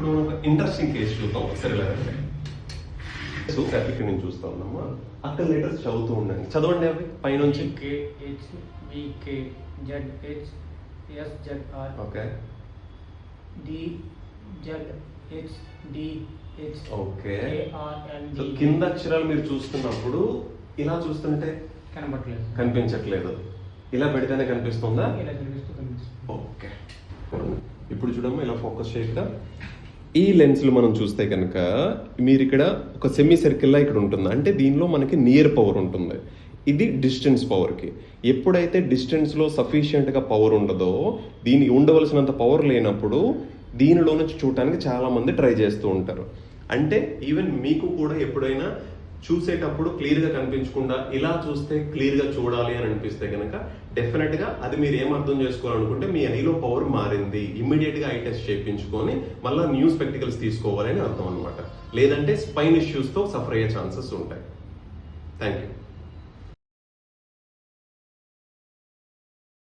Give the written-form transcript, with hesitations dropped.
ఇప్పుడు మనం ఒక ఇంట్రెస్టింగ్ కేసు చూద్దాం ఒకసారి. లేదంటే ఇక్కడ నుంచి చూస్తా ఉన్నామా, అక్కడ లెటర్స్ చదువుతూ ఉండండి. చదవండి అవి పైనుంచి. ఓకే. ఓకే. సో కింద అక్షరాలు మీరు చూస్తున్నప్పుడు ఇలా చూస్తుంటే కనిపించట్లేదు, ఇలా పెడితేనే కనిపిస్తుందా? ఓకే. ఇప్పుడు చూడమ్మా, ఇలా ఫోకస్ చేయక ఈ లెన్స్లు మనం చూస్తే కనుక మీరు ఇక్కడ ఒక సెమీ సర్కిల్లా ఇక్కడ ఉంటుంది, అంటే దీనిలో మనకి నియర్ పవర్ ఉంటుంది. ఇది డిస్టెన్స్ పవర్కి. ఎప్పుడైతే డిస్టెన్స్లో సఫిషియెంట్గా పవర్ ఉండదో, దీనికి ఉండవలసినంత పవర్ లేనప్పుడు దీనిలో నుంచి చూడటానికి చాలామంది ట్రై చేస్తూ ఉంటారు. అంటే ఈవెన్ మీకు కూడా ఎప్పుడైనా చూసేటప్పుడు క్లియర్గా కనిపించకుండా ఇలా చూస్తే క్లియర్గా చూడాలి అని అనిపిస్తే కనుక డెఫినెట్గా అది మీరు ఏం అర్థం చేసుకోవాలనుకుంటే మీ ఐలో పవర్ మారింది, ఇమ్మీడియట్గా ఐ టెస్ట్ చేయించుకొని మళ్ళీ న్యూ స్పెక్టికల్స్ తీసుకోవాలి అని అర్థం అనమాట. లేదంటే స్పైన్ ఇష్యూస్తో సఫర్ అయ్యే ఛాన్సెస్ ఉంటాయి. Thank you.